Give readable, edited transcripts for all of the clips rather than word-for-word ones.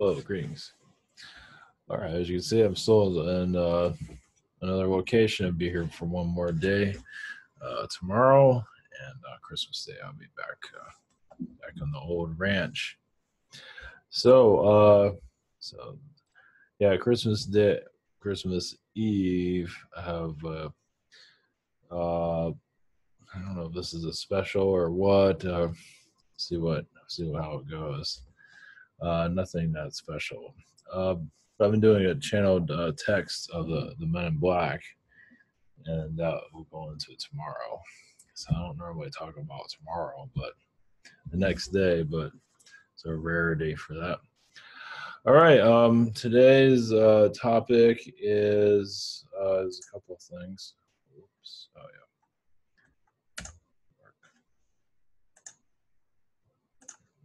Hello, greetings. All right, as you can see, I'm still in another location. I'll be here for one more day tomorrow, and Christmas Day I'll be back on the old ranch. So, so yeah, Christmas Day, Christmas Eve. I have I don't know if this is a special or what. See how it goes. Nothing that special. Uh, I've been doing a channeled text of the Men in Black, and that will go into tomorrow. So I don't normally talk about tomorrow, but the next day, but it's a rarity for that. All right. Today's topic is a couple of things. Oops. Oh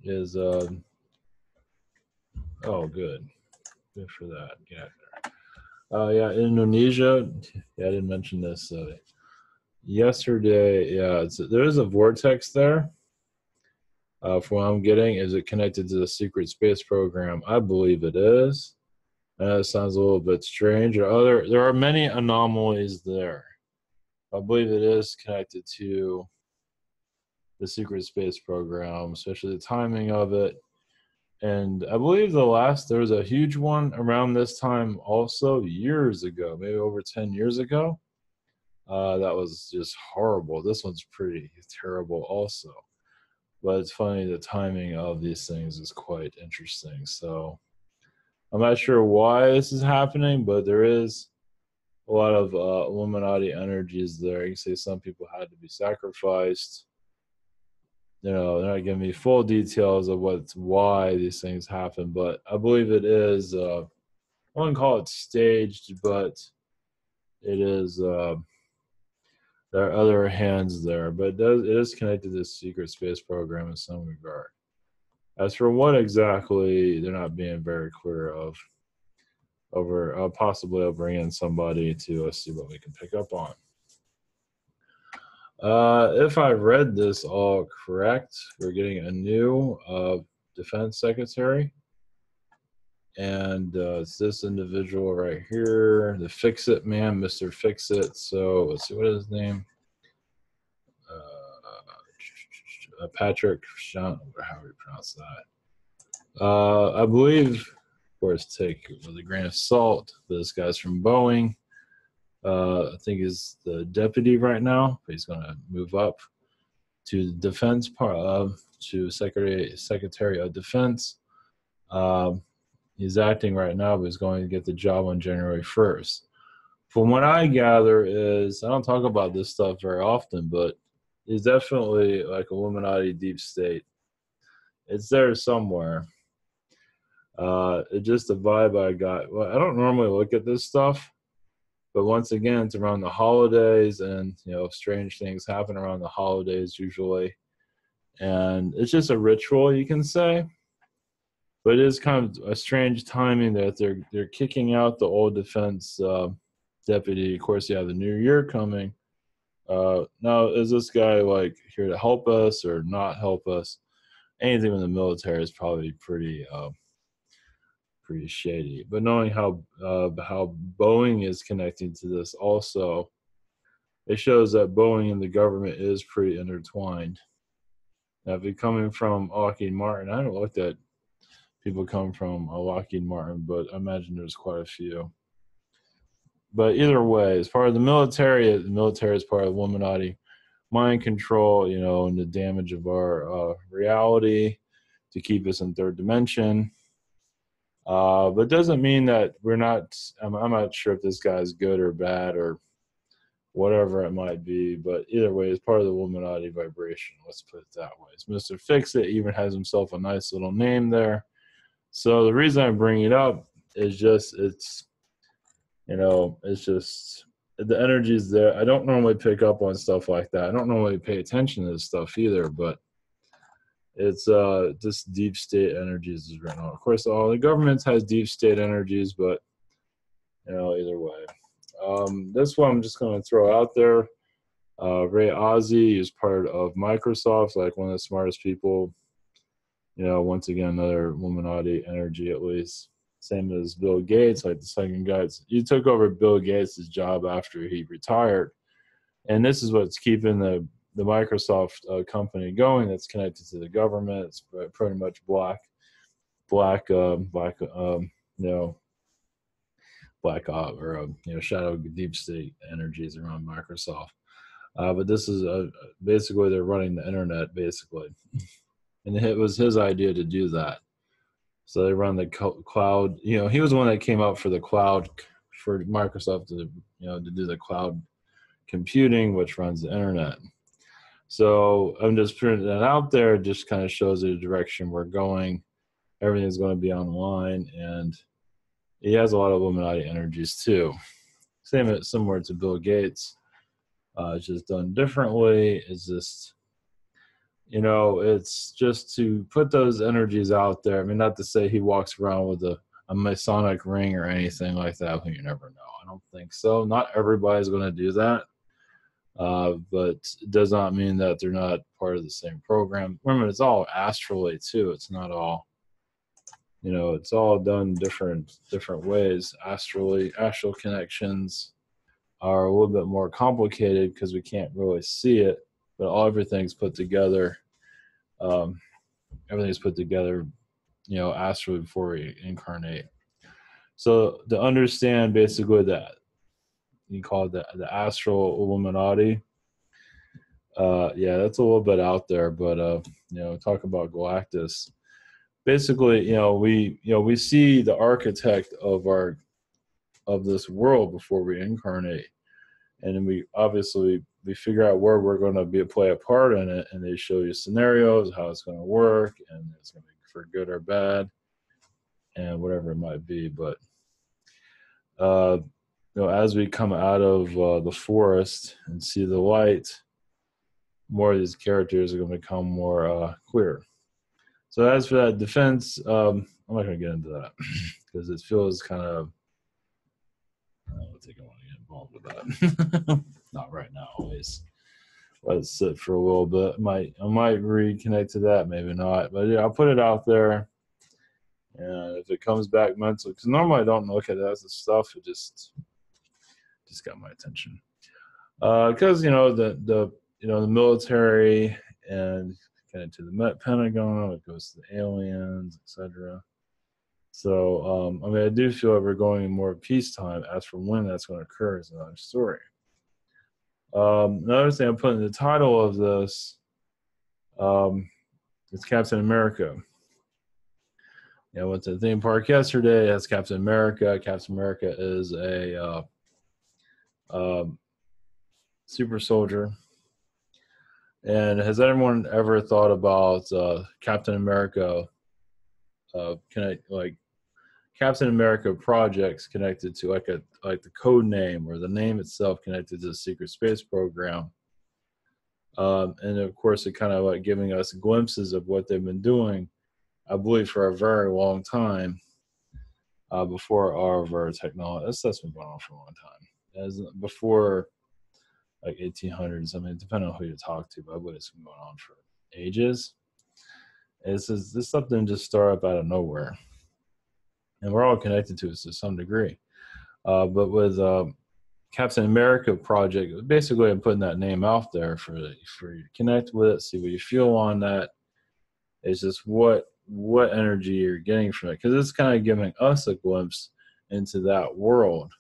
yeah. Is oh good for that. Yeah. Yeah, Indonesia. Yeah, I didn't mention this. Yesterday, yeah, there is a vortex there. From what I'm getting, is it connected to the secret space program? I believe it is. It sounds a little bit strange. There are many anomalies there. I believe it is connected to the secret space program, especially the timing of it. And I believe there was a huge one around this time also years ago, maybe over 10 years ago. That was just horrible. This one's pretty terrible also. But it's funny, the timing of these things is quite interesting. So I'm not sure why this is happening, but there is a lot of Illuminati energies there. You can say some people had to be sacrificed. They're not giving me full details of why these things happen, but I believe it is. I wouldn't call it staged, but it is. There are other hands there, but it is connected to the secret space program in some regard. As for what exactly, they're not being very clear of. Possibly I'll bring in somebody to see what we can pick up on. If I read this all correct, we're getting a new defense secretary. And it's this individual right here, the Fix-It man, Mr. Fix-It. So let's see, what is his name? Patrick Sean, how do we pronounce that? I believe, of course, take it with a grain of salt. This guy's from Boeing. I think he's the deputy right now, but he's going to move up to the defense part to Secretary of Defense. He's acting right now, but he's going to get the job on January 1st. From what I gather is, I don't talk about this stuff very often, but he's definitely like Illuminati deep state. It's there somewhere. It's just a vibe I got. Well, I don't normally look at this stuff, but once again, it's around the holidays, and strange things happen around the holidays usually, and it's just a ritual, you can say. But it is kind of a strange timing that they're kicking out the old defense deputy. Of course, you have the new year coming. Now, is this guy like here to help us or not help us? Anything in the military is probably pretty shady. But knowing how Boeing is connecting to this also, it shows that Boeing and the government is pretty intertwined. Now, if you're coming from Lockheed Martin, I haven't looked at people come from Lockheed Martin, but I imagine there's quite a few. But either way, as part of the military is part of Illuminati mind control, and the damage of our reality to keep us in third dimension. But it doesn't mean that we're not, I'm not sure if this guy's good or bad or whatever it might be, but either way, it's part of the Illuminati vibration. Let's put it that way. It's Mr. Fix-It even has himself a nice little name there. So the reason I bring it up is just, it's just the energy's there. I don't normally pick up on stuff like that. I don't normally pay attention to this stuff either, but it's just deep state energies right now. Of course, all the governments has deep state energies, but either way. This one I'm just going to throw out there. Ray Ozzie is part of Microsoft, like one of the smartest people Once again, another Illuminati energy, at least. Same as Bill Gates, like the second guy. You took over Bill Gates' job after he retired. And this is what's keeping the Microsoft company going. That's connected to the government. It's pretty much black, black or shadow deep state energies around Microsoft. But this is basically they're running the internet basically, and it was his idea to do that. So they run the cloud. He was the one that came up for the cloud for Microsoft to to do the cloud computing, which runs the internet. So I'm just putting that out there. It just kind of shows the direction we're going. Everything's going to be online, and he has a lot of Illuminati energies too. Similar to Bill Gates. It's just done differently. It's just, it's just to put those energies out there. I mean, not to say he walks around with a Masonic ring or anything like that. You never know. I don't think so. Not everybody's going to do that. But it does not mean that they're not part of the same program. Remember, it's all astrally too. It's not all, it's all done different ways. Astral connections are a little bit more complicated because we can't really see it, but everything's put together. Everything's put together, astrally before we incarnate. So to understand basically that, you call it the astral Illuminati. Yeah, that's a little bit out there, but talk about Galactus. Basically, we see the architect of this world before we incarnate, and then we figure out where we're going to play a part in it, and they show you scenarios, how it's going to work, and it's going to be for good or bad, and whatever it might be. But as we come out of the forest and see the light, more of these characters are going to become more clear. So as for that defense, I'm not going to get into that because it feels kind of, I don't think I want to get involved with that. Not right now, always. Let it sit for a little bit. I might reconnect to that, maybe not. But yeah, I'll put it out there. And if it comes back mentally, because normally I don't look at it as stuff, it just got my attention. Because the military and kind of to the Pentagon, it goes to the aliens, etc. So I do feel like we're going in more peacetime. As for when that's going to occur is another story. Another thing I'm putting in the title of this is Captain America. I went to the theme park yesterday. That's Captain America. Captain America is a super soldier. And has anyone ever thought about Captain America? Captain America projects connected to like the code name or the name itself connected to the secret space program. And of course, it kind of giving us glimpses of what they've been doing, I believe, for a very long time before our technology. That's been going on for a long time. As before, 1800s. I mean, depending on who you talk to, but I believe it's been going on for ages. This stuff didn't just start up out of nowhere, and we're all connected to it to some degree. But with Captain America project, basically, I'm putting that name out there for you to connect with it, see what you feel on that. It's just what energy you're getting from it, because it's kind of giving us a glimpse into that world.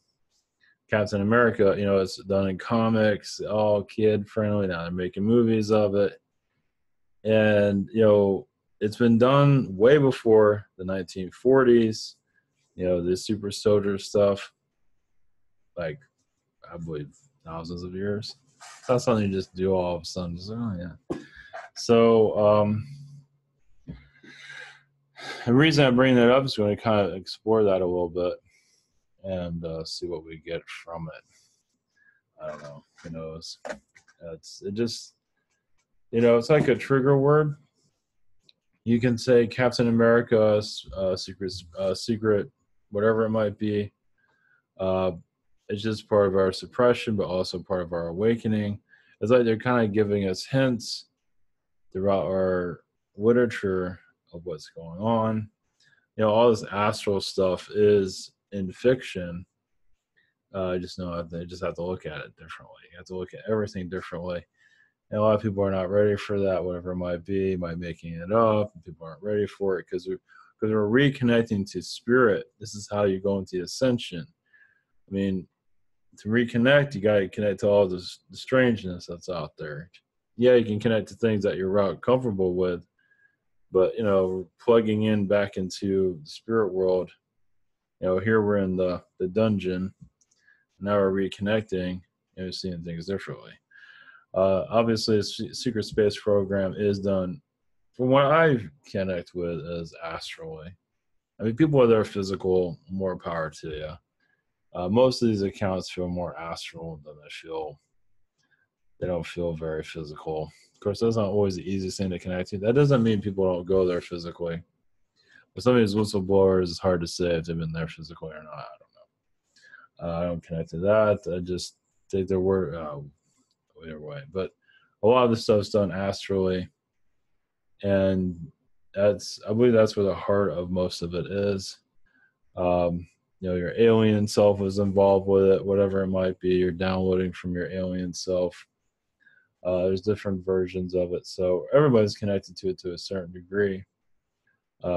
Captain America, it's done in comics, all kid friendly. Now they're making movies of it, and it's been done way before the 1940s. The super soldier stuff, I believe thousands of years. It's not something you just do all of a sudden. Yeah. So the reason I bring that up is going to kind of explore that a little bit and see what we get from it. I don't know. Who knows? It's like a trigger word. You can say Captain America, secret, whatever it might be. It's just part of our suppression, but also part of our awakening. It's like they're kind of giving us hints throughout our literature of what's going on. You know, all this astral stuff is in fiction. I just know they just have to look at it differently. You have to look at everything differently. And a lot of people are not ready for that, whatever it might be, by making it up. People aren't ready for it because we're reconnecting to spirit. This is how you go into ascension. I mean, to reconnect, you got to connect to all the strangeness that's out there. Yeah, you can connect to things that you're comfortable with, but, you know, plugging in back into the spirit world, you know, here we're in the dungeon. Now we're reconnecting and we're seeing things differently. Obviously, the secret space program is done, from what I connect with, is astrally. I mean, people with their physical, more power to you. Most of these accounts feel more astral than they don't feel very physical. Of course, that's not always the easiest thing to connect to. That doesn't mean people don't go there physically. But some of these whistleblowers, it's hard to say if they've been there physically or not. I don't know. I don't connect to that. I just take their word either way. But a lot of the stuff's done astrally, and I believe that's where the heart of most of it is. You know, your alien self was involved with it, whatever it might be. You're downloading from your alien self. There's different versions of it, so everybody's connected to it to a certain degree.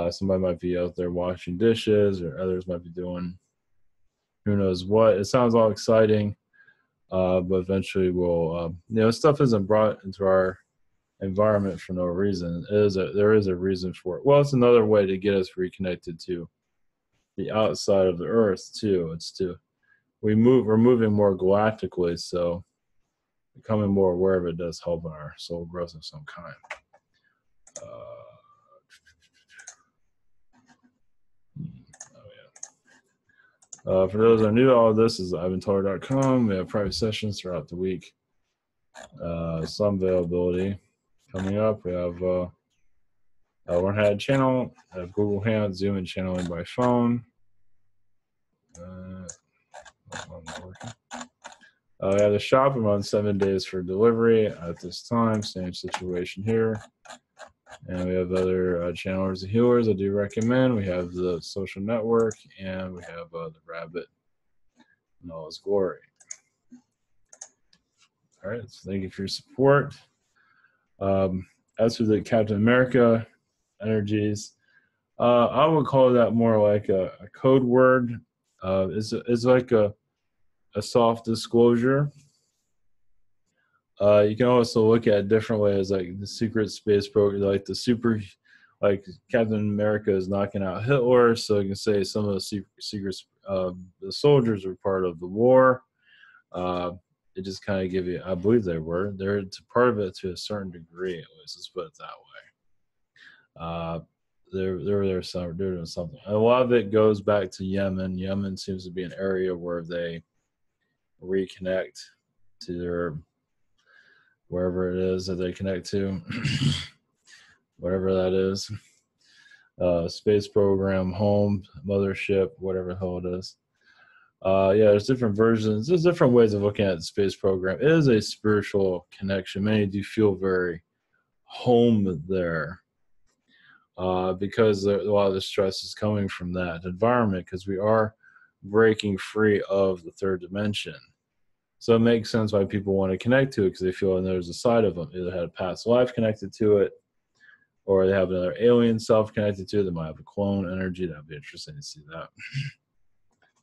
Somebody might be out there washing dishes, or others might be doing who knows what. It sounds all exciting, but eventually we'll, you know, stuff isn't brought into our environment for no reason. There is a reason for it. Well, it's another way to get us reconnected to the outside of the earth too. We're moving more galactically, so becoming more aware of it does help in our soul growth of some kind. For those that are new to all of this, is ivantaller.com. We have private sessions throughout the week. Some availability coming up. We have learn how to channel. I have Google Hangout, Zoom, and channeling by phone. We have the shop. I'm on 7 days for delivery at this time. Same situation here. And we have other channelers and healers I do recommend. We have the social network, and we have the rabbit in all his glory. All right, so thank you for your support. As for the Captain America energies, I would call that more like a code word. It's like a soft disclosure. You can also look at it different ways, like the secret space program, like Captain America is knocking out Hitler, so you can say some of the secrets, the soldiers were part of the war. It just kind of give you, I believe they're part of it to a certain degree, at least. Let's put it that way. They're doing something. A lot of it goes back to Yemen. Yemen seems to be an area where they reconnect to their, wherever it is that they connect to, whatever that is, space program, home, mothership, whatever the hell it is. Yeah, there's different versions. There's different ways of looking at the space program. It is a spiritual connection. Many do feel very home there, because a lot of the stress is coming from that environment, because we are breaking free of the third dimension. So it makes sense why people want to connect to it, because they feel there's a side of them. Either had a past life connected to it, or they have another alien self connected to it. They might have a clone energy. That'd be interesting to see that.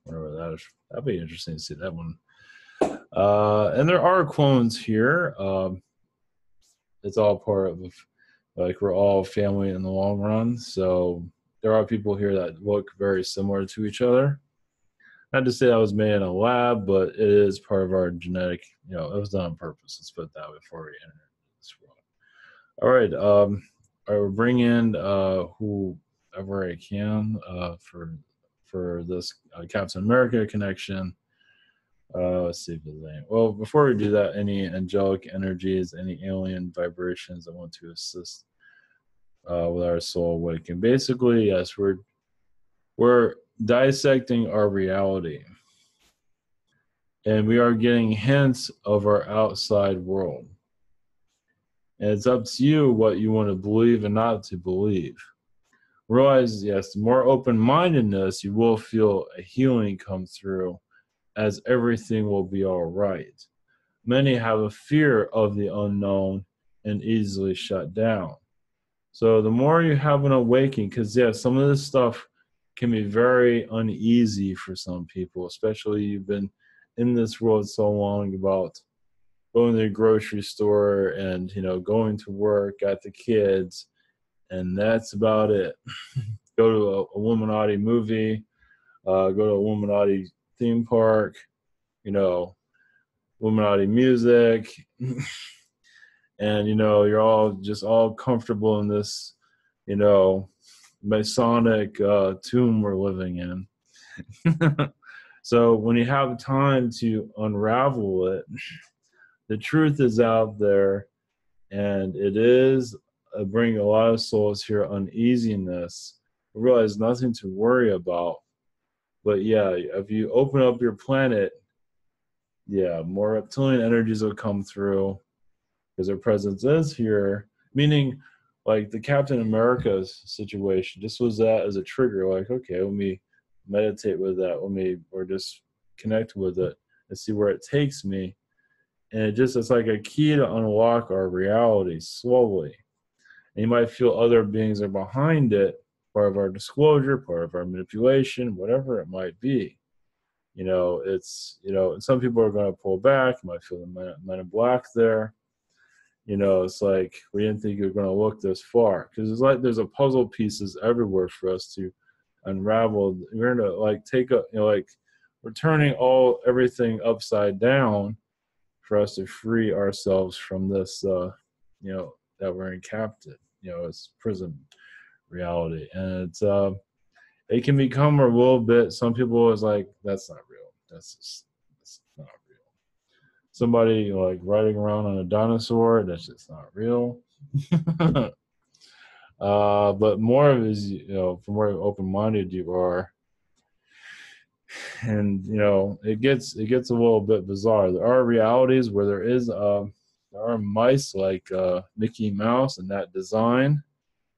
Whatever that is. That'd be interesting to see that one. And there are clones here. It's all part of, like, we're all family in the long run. So there are people here that look very similar to each other. Not to say that was made in a lab, but it is part of our genetic, you know, it was done on purpose. Let's put it that way before we enter this world. All right. I will bring in whoever I can for this Captain America connection. Let's see if there's any. Well, before we do that, any angelic energies, any alien vibrations that want to assist with our soul awakening. Basically, yes, we're dissecting our reality, and we are getting hints of our outside world. And it's up to you what you want to believe and not to believe. realize, yes, the more open-mindedness, you will feel a healing come through, as everything will be all right. Many have a fear of the unknown and easily shut down. So the more you have an awakening, because yeah, some of this stuff can be very uneasy for some people, especially you've been in this world so long, about going to the grocery store and going to work, got the kids, and that's about it. Go to a Illuminati movie, go to a Illuminati theme park, you know, Illuminati music, and you're all just all comfortable in this, you know, Masonic tomb we're living in. So when you have time to unravel it, the truth is out there, and it is bringing a lot of souls here uneasiness. I realize nothing to worry about. But yeah, if you open up your planet, yeah, more reptilian energies will come through because their presence is here. Meaning, like the Captain America's situation, just was that as a trigger. Like, okay, let me meditate with that. Or just connect with it and see where it takes me. And it's like a key to unlock our reality slowly. And you might feel other beings are behind it, part of our disclosure, part of our manipulation, whatever it might be. And some people are going to pull back. You might feel the men in black there. It's like we didn't think you were going to look this far, because it's like there's a puzzle pieces everywhere for us to unravel. We're going to like take a, like we're turning everything upside down for us to free ourselves from this, that we're in captive, it's prison reality. And it can become a little bit, some people is like, that's not real. That's not real. Somebody like riding around on a dinosaur, that's just not real. But more of it is, the more open-minded you are, and it gets a little bit bizarre. There are realities where there are mice like Mickey Mouse and that design.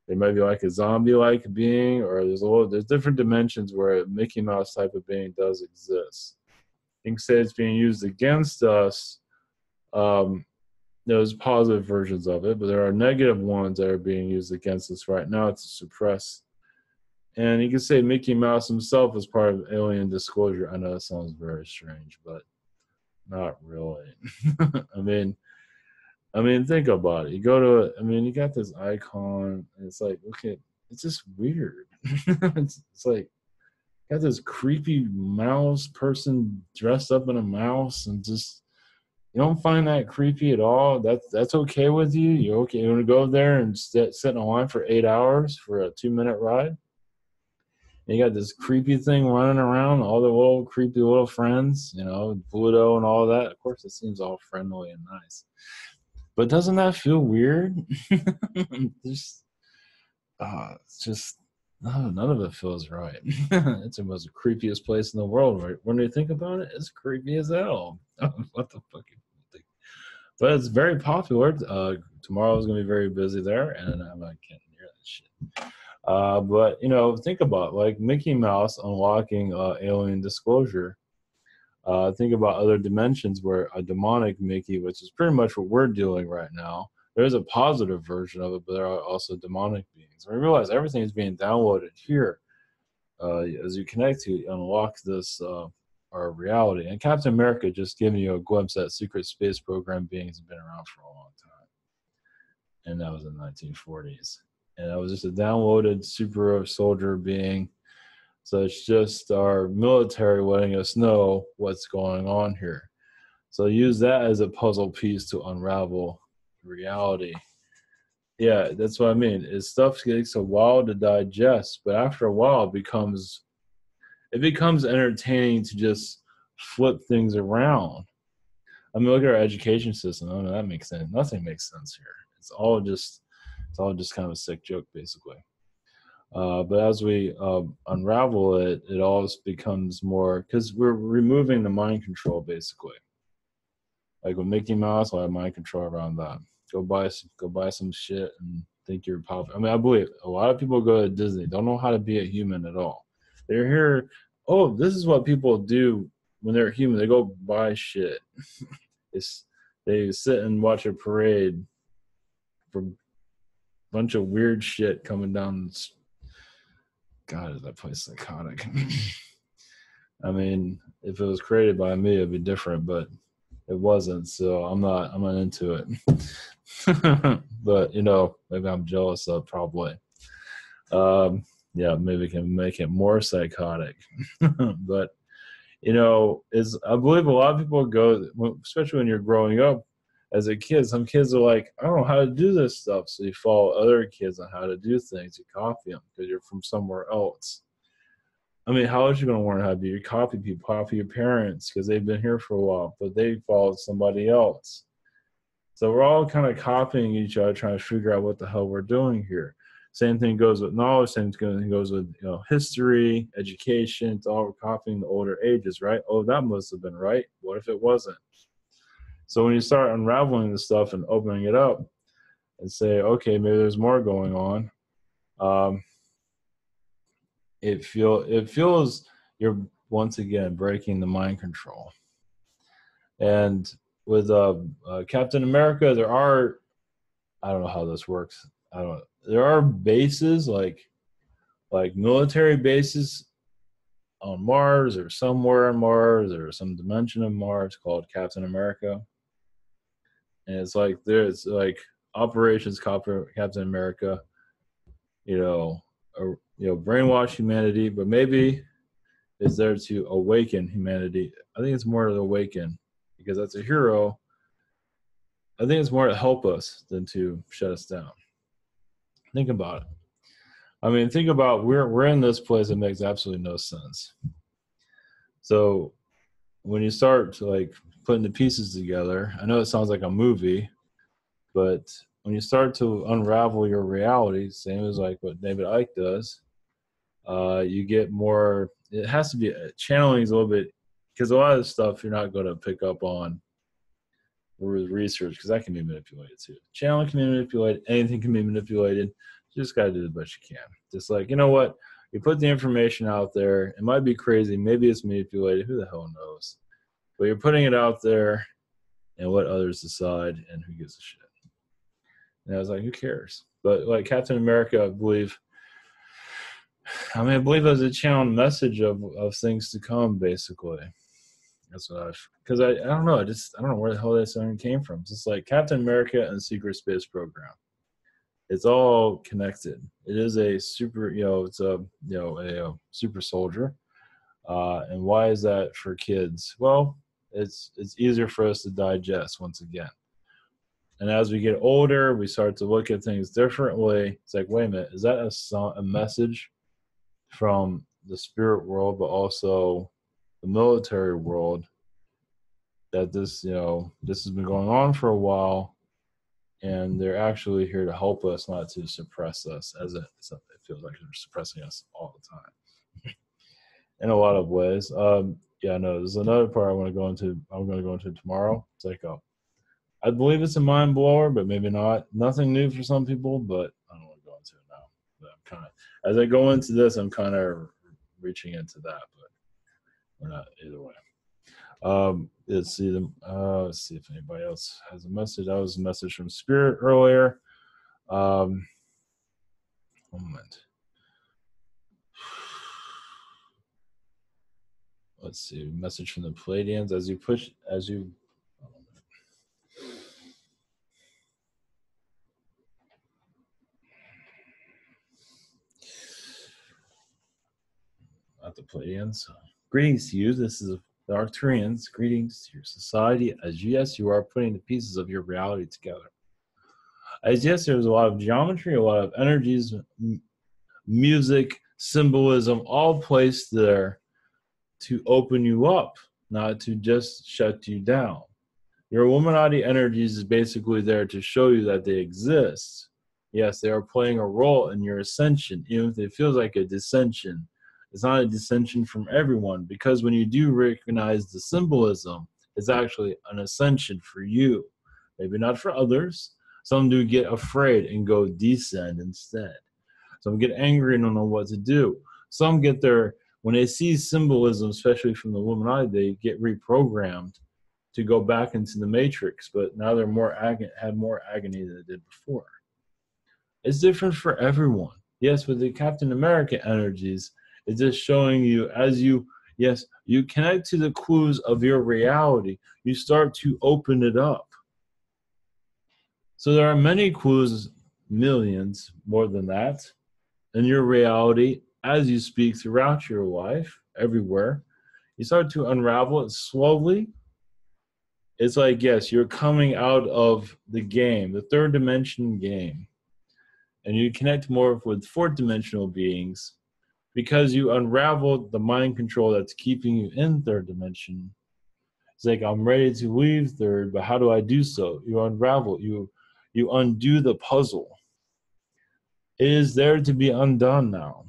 They might be like a zombie-like being, or there's different dimensions where a Mickey Mouse type of being does exist. You can say it's being used against us. There's positive versions of it, but there are negative ones that are being used against us right now to suppress. And you can say Mickey Mouse himself is part of alien disclosure. I know that sounds very strange, but not really. I mean, think about it. You go to you got this icon, and it's like, okay, it's just weird. It's like, got this creepy mouse person dressed up in a mouse, and just, you don't find that creepy at all. That's okay with you? You okay? You want to go there and sit in a line for 8 hours for a 2-minute ride? And you got this creepy thing running around, all the little creepy little friends, Pluto and all that. Of course, it seems all friendly and nice. But doesn't that feel weird? It's just none of it feels right. It's the most creepiest place in the world, right? When you think about it, it's creepy as hell. What the fuck? But it's very popular. Tomorrow's gonna be very busy there, and I can't hear that shit. But think about like Mickey Mouse unlocking alien disclosure. Think about other dimensions where a demonic Mickey, which is pretty much what we're doing right now. There's a positive version of it, but there are also demonic beings. We realize everything is being downloaded here. As you connect to unlock this our reality. And Captain America just giving you a glimpse that secret space program beings have been around for a long time. And that was in the 1940s. And that was just a downloaded super soldier being. So it's just our military letting us know what's going on here. So use that as a puzzle piece to unravel reality. Yeah, that's what I mean. Stuff takes a while to digest, but after a while it becomes entertaining to just flip things around. I mean, look at our education system. I don't know, that makes sense. Nothing makes sense here. It's all just kind of a sick joke, basically. But as we unravel it, it always becomes more, because we're removing the mind control, basically. Like with Mickey Mouse, I have mind control around that. Go buy some shit and think you're popular. I mean, I believe a lot of people go to Disney, don't know how to be a human at all. They're here, oh, this is what people do when they're human. They go buy shit. It's, they sit and watch a parade for a bunch of weird shit coming down. God, is that place psychotic? I mean, if it was created by me, it'd be different, but it wasn't, so I'm not into it. But maybe I'm jealous of, probably. Yeah, maybe we can make it more psychotic. But is, I believe a lot of people go, especially when you're growing up as a kid, some kids are like, I don't know how to do this stuff, so you follow other kids on how to do things. You copy them because you're from somewhere else. I mean, how else are you going to learn how to do? You copy people, copy your parents because they've been here for a while, but they followed somebody else. So we're all kind of copying each other, trying to figure out what the hell we're doing here. Same thing goes with knowledge. Same thing goes with history, education. It's all copying the older ages, right? Oh, that must have been right. What if it wasn't? So when you start unraveling the stuff and opening it up and say, okay, maybe there's more going on. It feels you're once again breaking the mind control. And with Captain America, there are, I don't know how this works. There are bases like military bases on Mars or somewhere on Mars or some dimension of Mars called Captain America. And it's like there's like Operations Captain America, brainwash humanity, but maybe it's there to awaken humanity. I think it's more to awaken because that's a hero. I think it's more to help us than to shut us down. Think about it. I mean, think about we're in this place that makes absolutely no sense. So when you start to like putting the pieces together, I know it sounds like a movie, but when you start to unravel your reality, same as like what David Icke does, you get more. It has to be channeling is a little bit, because a lot of the stuff you're not going to pick up on with research, because that can be manipulated too. Channeling can be manipulated. Anything can be manipulated. You just got to do the best you can. Just like, you know what? You put the information out there. It might be crazy. Maybe it's manipulated. Who the hell knows? But you're putting it out there and what others decide, and who gives a shit. And I was like, who cares? But like Captain America, I believe it was a channeled message of things to come, basically. That's what because I don't know. I don't know where the hell that song came from. It's just like Captain America and the Secret Space Program. It's all connected. It is a super, it's a super soldier. And why is that for kids? Well, it's easier for us to digest once again. And as we get older, we start to look at things differently. It's like, wait a minute, is that a message from the spirit world, but also the military world, that this has been going on for a while, and they're actually here to help us, not to suppress us, as it feels like they're suppressing us all the time in a lot of ways. Yeah, no, there's another part I'm going to go into tomorrow. It's like, I believe it's a mind blower, but maybe not. Nothing new for some people, but I don't want to go into it now. But I'm kind of, as I go into this, I'm kind of reaching into that, but we're not either way. Let's see if anybody else has a message. That was a message from Spirit earlier. One moment. Let's see, message from the Palladians. As you not the Palladians. Greetings to you. This is the Arcturians. Greetings to your society. As yes, you are putting the pieces of your reality together. As yes, there's a lot of geometry, a lot of energies, music, symbolism, all placed there to open you up, not to just shut you down. Your Illuminati energies is basically there to show you that they exist. Yes, they are playing a role in your ascension, even if it feels like a dissension. It's not a dissension from everyone, because when you do recognize the symbolism, it's actually an ascension for you. Maybe not for others. Some do get afraid and go descend instead. Some get angry and don't know what to do. Some get when they see symbolism, especially from the Illuminati, they get reprogrammed to go back into the matrix, but now they're had more agony than they did before. It's different for everyone. Yes, with the Captain America energies, it's just showing you as you connect to the clues of your reality, you start to open it up. So there are many clues, millions, more than that, in your reality as you speak throughout your life, everywhere. You start to unravel it slowly. It's like, yes, you're coming out of the game, the third dimension game, and you connect more with fourth dimensional beings because you unravel the mind control that's keeping you in third dimension. It's like, I'm ready to leave third, but how do I do so? You unravel, you undo the puzzle. It is there to be undone now.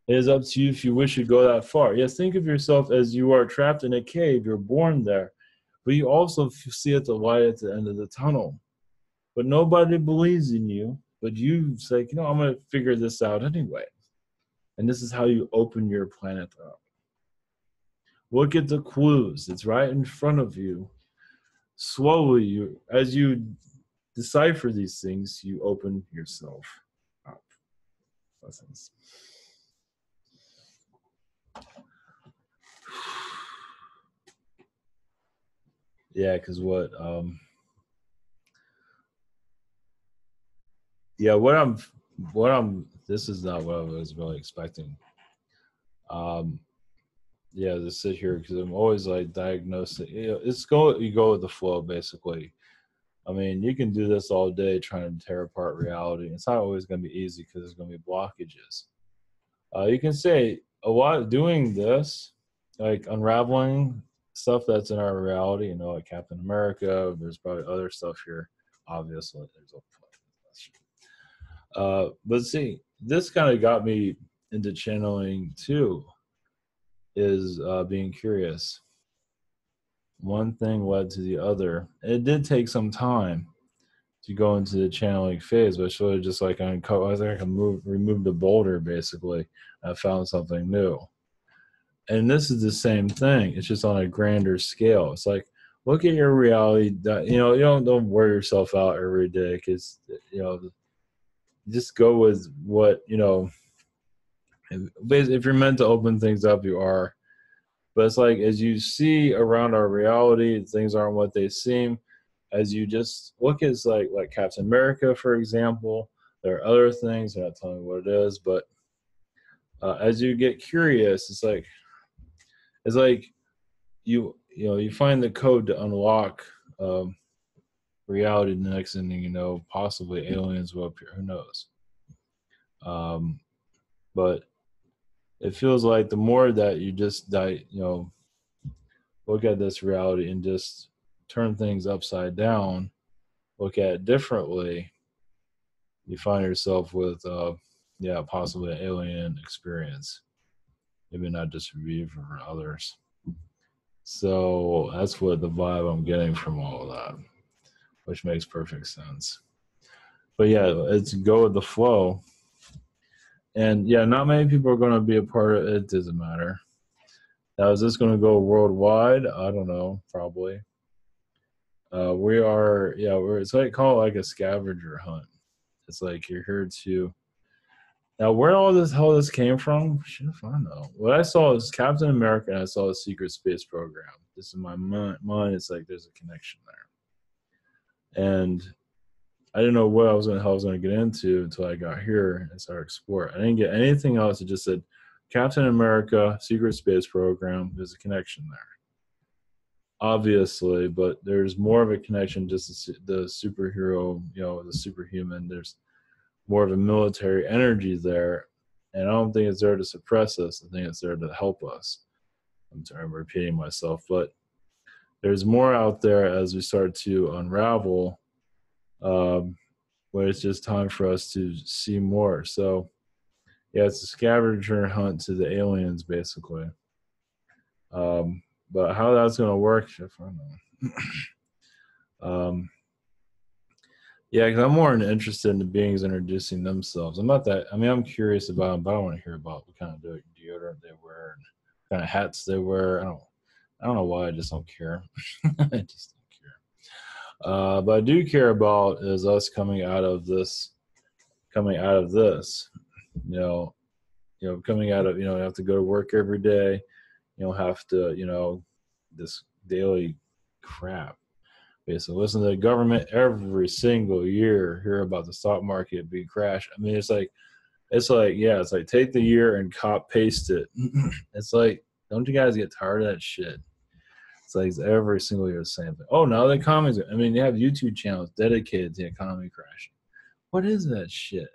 It is up to you if you wish to go that far. Yes, think of yourself as you are trapped in a cave. You're born there. But you also see the light at the end of the tunnel. But nobody believes in you. But you say, I'm going to figure this out anyway. And this is how you open your planet up. Look at the clues. It's right in front of you. Slowly, as you decipher these things, you open yourself up. Blessings. Yeah, because what this is not what I was really expecting. To sit here because I'm always like diagnosing. You go with the flow basically. I mean, you can do this all day trying to tear apart reality. It's not always going to be easy because there's going to be blockages. You can say a lot doing this, like unraveling stuff that's in our reality. Like Captain America. There's probably other stuff here. Obviously, there's but see, this kind of got me into channeling too. Is being curious. One thing led to the other. It did take some time to go into the channeling phase, but sort of just like I think I removed a boulder basically. I found something new. And this is the same thing. It's just on a grander scale. It's like, look at your reality. You don't wear yourself out every day because just go with what If you're meant to open things up, you are. But it's like, as you see around our reality, things aren't what they seem. As you just look at, like Captain America, for example, there are other things. They're not telling me what it is, but as you get curious, it's like you find the code to unlock reality. The next thing possibly aliens will appear. Who knows? But it feels like the more that you just look at this reality and just turn things upside down, look at it differently, you find yourself with possibly an alien experience. Maybe not just for you, for others. So that's what the vibe I'm getting from all of that, which makes perfect sense. But yeah, it's go with the flow. And yeah, not many people are going to be a part of it. It doesn't matter. Now, is this going to go worldwide? I don't know, probably. It's like call it like a scavenger hunt. It's like you're here to. Now, where all this came from? Shit, if I know. What I saw was Captain America, and I saw a secret space program. This in my mind, it's like there's a connection there. And I didn't know what I was going to get into until I got here and started exploring. I didn't get anything else. It just said Captain America, secret space program. There's a connection there. Obviously, but there's more of a connection, just the superhero, the superhuman. There's more of a military energy there, and I don't think it's there to suppress us. I think it's there to help us. I'm repeating myself, but there's more out there as we start to unravel, where it's just time for us to see more. So, yeah, it's a scavenger hunt to the aliens, basically. But how that's going to work, I don't know. Yeah, because I'm more interested in the beings introducing themselves. I'm not that. I mean, I'm curious about them, but I don't want to hear about what kind of deodorant they wear and what kind of hats they wear. I don't know why. I just don't care. I just don't care. But I do care about is us coming out of this. Coming out of this, you know, coming out of you have to go to work every day. You don't have to, this daily crap. Basically, listen to the government every single year, hear about the stock market being crashed. I mean, yeah, it's like take the year and cop paste it. It's like, don't you guys get tired of that shit? It's like every single year the same thing. Oh, now the economy's. I mean, they have YouTube channels dedicated to the economy crashing. What is that shit?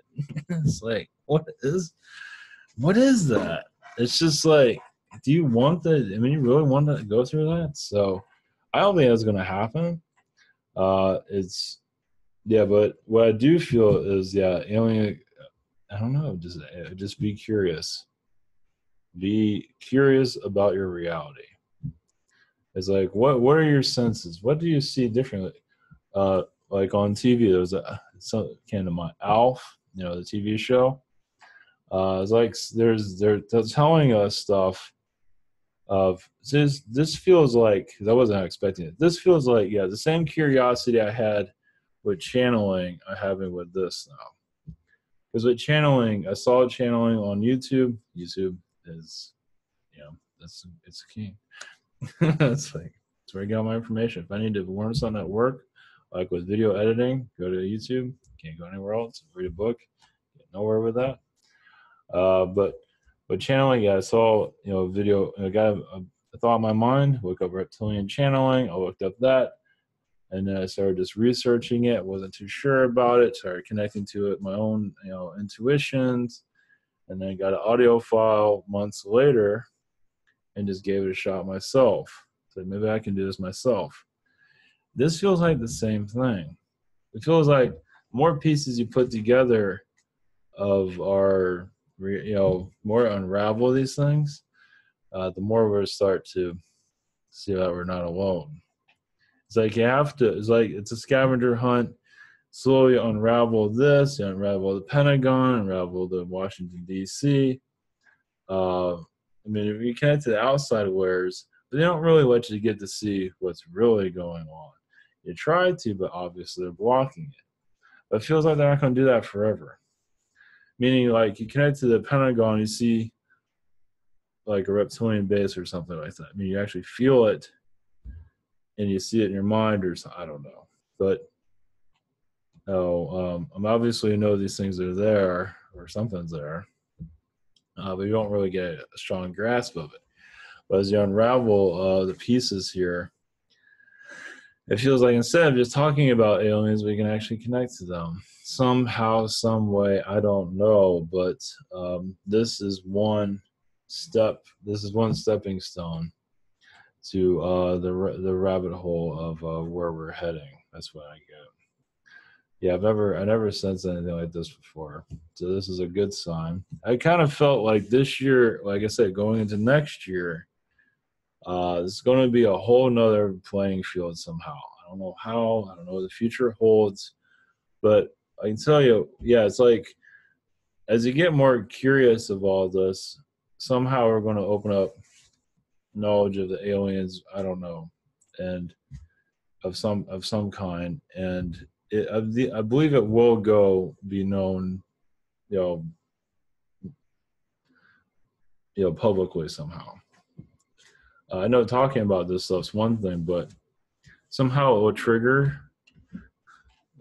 It's like, what is that? It's just like, do you want the? I mean, you really want to go through that? So, I don't think that's going to happen. It's yeah, but what I do feel is alien. I don't know. Just be curious. Be curious about your reality. It's like what are your senses? What do you see differently? Like on TV, there was some came to mind. Alf, the TV show. It's like they're telling us stuff of this feels like, because I wasn't expecting it. This feels like the same curiosity I had with channeling I having with this now. Because with channeling, I saw channeling on YouTube. YouTube is, it's key. It's like it's where I get all my information. If I need to learn something at work, like with video editing, go to YouTube. Can't go anywhere else. Read a book. Get nowhere with that. But channeling, I saw a video. I got a thought in my mind. Look up reptilian channeling. I looked up that, and then I started just researching it. Wasn't too sure about it. Started connecting to it, my own intuitions, and then got an audio file months later, and just gave it a shot myself. So maybe I can do this myself. This feels like the same thing. It feels like more pieces you put together of our more unravel these things, the more we're start to see that we're not alone. It's like it's like it's a scavenger hunt. Slowly unravel this, unravel the Pentagon, unravel the Washington D.C. I mean, if you connect to the outside wares, but they don't really let you get to see what's really going on. You try to, but obviously they're blocking it. But it feels like they're not going to do that forever. Meaning, like, you connect to the Pentagon, you see like a reptilian base or something like that. I mean, you actually feel it and you see it in your mind or something. I don't know. But I'm obviously know these things are there or something's there, but you don't really get a strong grasp of it. But as you unravel the pieces here, it feels like instead of just talking about aliens, we can actually connect to them somehow, some way. I don't know, but this is one step. This is one stepping stone to the rabbit hole of where we're heading. That's what I get. Yeah, I never sensed anything like this before. So this is a good sign. I kind of felt like this year, like I said, going into next year, it's going to be a whole nother playing field somehow. I don't know how. I don't know what the future holds, but I can tell you, it's like as you get more curious of all this, somehow we're going to open up knowledge of the aliens. I don't know, and of some kind, and I believe it will be known, you know, publicly somehow. I know talking about this stuff's one thing, but somehow it will trigger.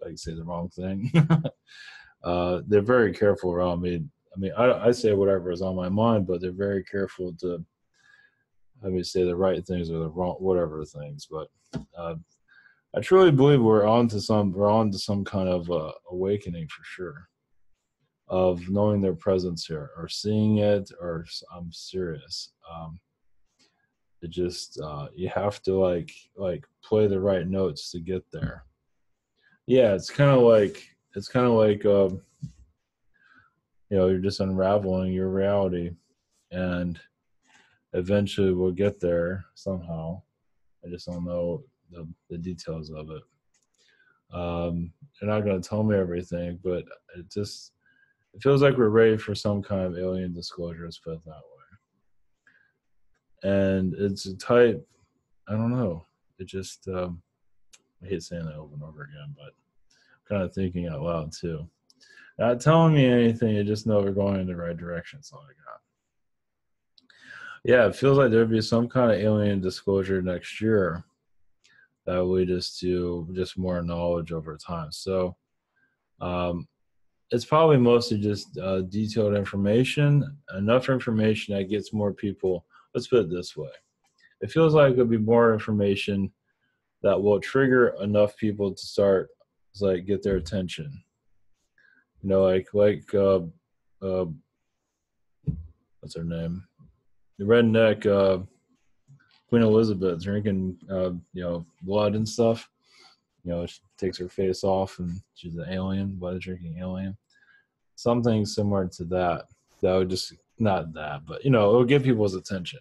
I can say the wrong thing. They're very careful around me. I mean, I say whatever is on my mind, but they're very careful to let me say the right things or the wrong whatever things. But I truly believe we're on to some kind of awakening for sure, of knowing their presence here or seeing it. Or I'm serious. It just you have to like play the right notes to get there. Yeah, it's kind of like you're just unraveling your reality, and eventually we'll get there somehow. I just don't know the details of it. They're not going to tell me everything, but it feels like we're ready for some kind of alien disclosure. Let's put it that way. And it's a type. I don't know. It just I hate saying that over and over again, but I'm kind of thinking out loud too. Not telling me anything. You just know we're going in the right direction. That's all I got. Yeah, it feels like there'd be some kind of alien disclosure next year that would lead us to just more knowledge over time. So um, it's probably mostly just detailed information, enough information that gets more people. Let's put it this way: it feels like it'll be more information that will trigger enough people to start, like, get their attention. You know, uh, what's her name? The redneck Queen Elizabeth drinking, blood and stuff. She takes her face off and she's an alien, blood drinking alien. Something similar to that. That would just, not that, but, it would get people's attention.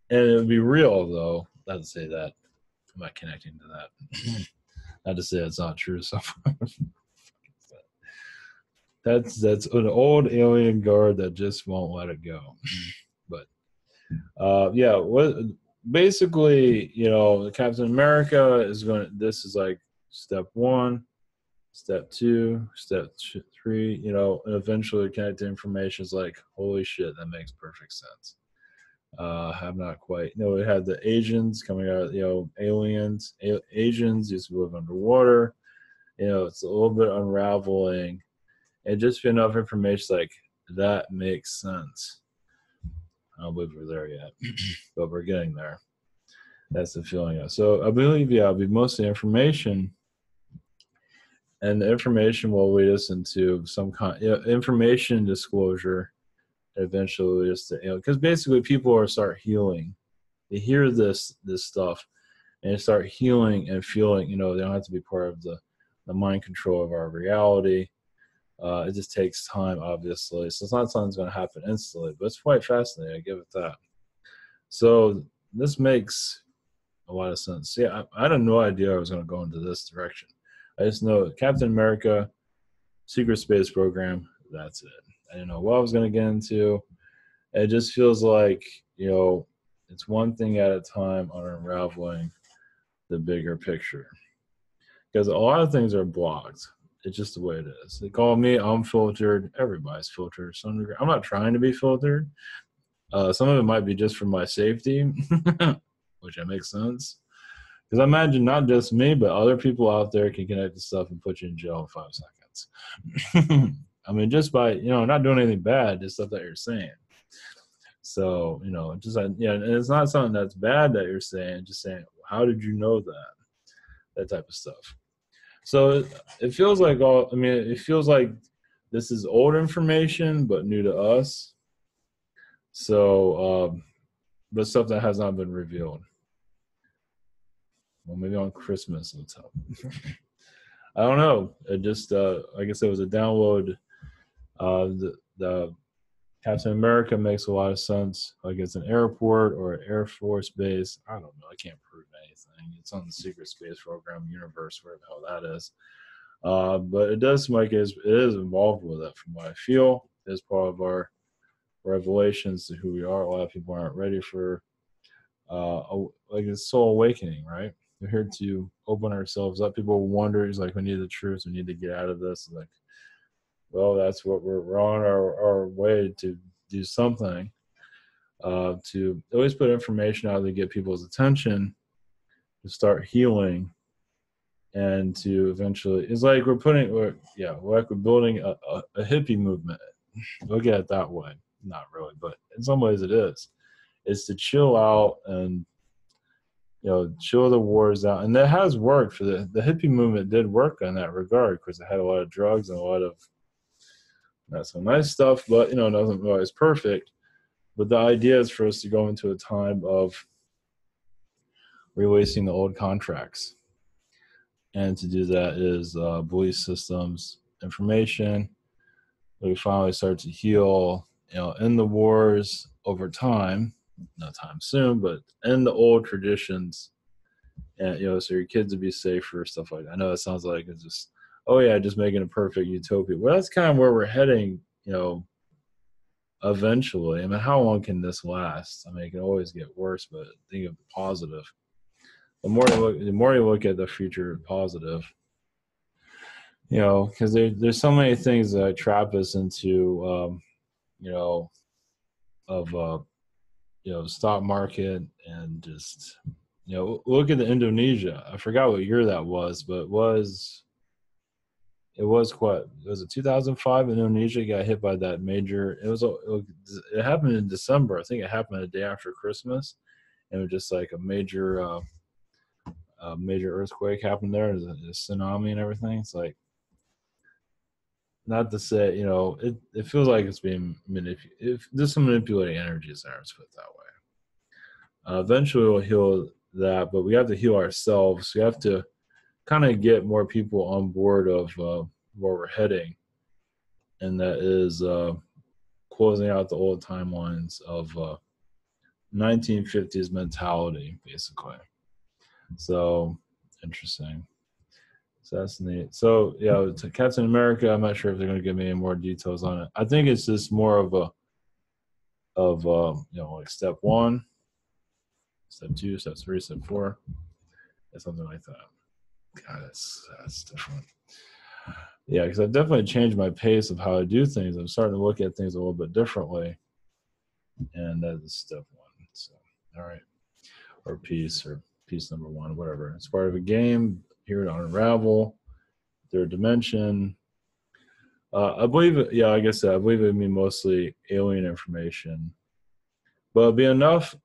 And it would be real, though. Not to say that. I'm not connecting to that. Not to say it's not true. So that's an old alien guard that just won't let it go. But yeah, what basically, Captain America is going. This is like step 1, step 2, step 3. And eventually connect to information is like, holy shit, that makes perfect sense. Have not quite. We had the Asians coming out. Aliens. Asians used to live underwater. It's a little bit unraveling, and just be enough information like that makes sense. I don't believe we're there yet, but we're getting there. That's the feeling. So I believe, it'll be mostly information, and the information will lead us into some kind information disclosure. Eventually, just because basically people are start healing. They hear this stuff, and they start healing and feeling. They don't have to be part of the mind control of our reality. It just takes time, obviously. So it's not something that's going to happen instantly, but it's quite fascinating. I give it that. So this makes a lot of sense. Yeah, I had no idea I was going to go into this direction. I just know Captain America, secret space program, that's it. I didn't know what I was going to get into. It just feels like, it's one thing at a time on unraveling the bigger picture. Because a lot of things are blocked. It's just the way it is. They call me, I'm filtered. Everybody's filtered. I'm not trying to be filtered. Some of it might be just for my safety, which makes sense. Because I imagine not just me, but other people out there can connect to stuff and put you in jail in 5 seconds. I mean, just by, not doing anything bad, just stuff that you're saying. So, just, and it's not something that's bad that you're saying, just saying, how did you know that? That type of stuff. So it feels like it feels like this is old information, but new to us. So, but stuff that has not been revealed. Well, maybe on Christmas it'll tell. I don't know. It just, I guess it was a download. The Captain America makes a lot of sense. Like it's an airport or an Air Force base. I don't know. I can't prove anything. It's on the secret space program universe, wherever the hell that is. But it does seem like it is involved with it from what I feel. It's part of our revelations to who we are. A lot of people aren't ready for like a soul awakening, right? We're here to open ourselves up. People wonder, it's like, we need the truth. We need to get out of this. Like, well, that's what we're on our way to do something. To always put information out to get people's attention, to start healing, and to eventually, it's like we're building a hippie movement. Look at it that way. Not really, but in some ways it is. It's to chill out and, chill the wars out. And that has worked. For the hippie movement did work in that regard, because it had a lot of drugs and a lot of not so nice stuff, but, nothing always perfect. But the idea is for us to go into a time of releasing the old contracts. And to do that is belief systems, information. We finally start to heal, in the wars over time, not time soon, but in the old traditions, and so your kids would be safer, stuff like that. I know it sounds like it's just, oh yeah, just making a perfect utopia. Well, that's kind of where we're heading, eventually. I mean, how long can this last? I mean, it can always get worse, but think of the positive. The more you look at the future positive, because there's so many things that trap us into, you know, of stock market and just look at the Indonesia. I forgot what year that was, but it was quite. Was it 2005? Indonesia got hit by that major. It happened in December. I think it happened the day after Christmas, and it was just like a major earthquake happened there. There's a tsunami and everything. It's like, not to say, it feels like it's being manipulated. There's some manipulating energies there. Let's put it that way. Eventually, we'll heal that, but we have to heal ourselves. We have to kind of get more people on board of where we're heading, and that is closing out the old timelines of 1950s mentality, basically. So interesting. So that's neat. So yeah, to Captain America, I'm not sure if they're going to give me any more details on it. I think it's just more of like step 1, step 2, step 3, step 4, and something like that. God, that's different. Yeah, because I've definitely changed my pace of how I do things. I'm starting to look at things a little bit differently, and that is step 1. So, all right, or piece number 1, whatever. It's part of a game. Here to unravel. Third dimension. I believe, like I said, I believe it would be mostly alien information, but it'll be enough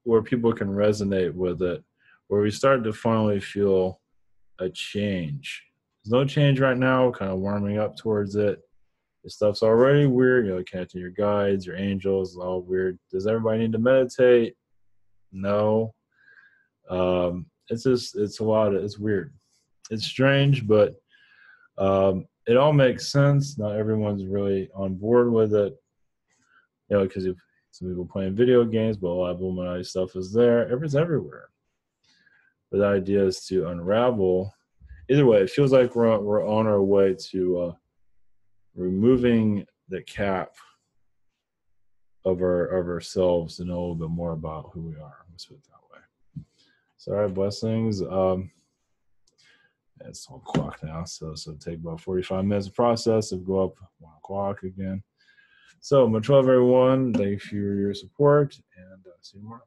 where people can resonate with it, where we start to finally feel a change. There's no change right now, kind of warming up towards it. This stuff's already weird, connecting your guides, your angels, all weird. Does everybody need to meditate? No. It's weird. It's strange, but it all makes sense. Not everyone's really on board with it, because some people playing video games, but a lot of Illuminati stuff is there. It's everywhere. But the idea is to unravel. Either way, it feels like we're on our way to removing the cap of ourselves to know a little bit more about who we are. Let's put it that way. So, all right, blessings. It's 12 o'clock now, so take about 45 minutes to process. It'll go up 1 o'clock again. So much love, everyone. Thank you for your support, and see you tomorrow.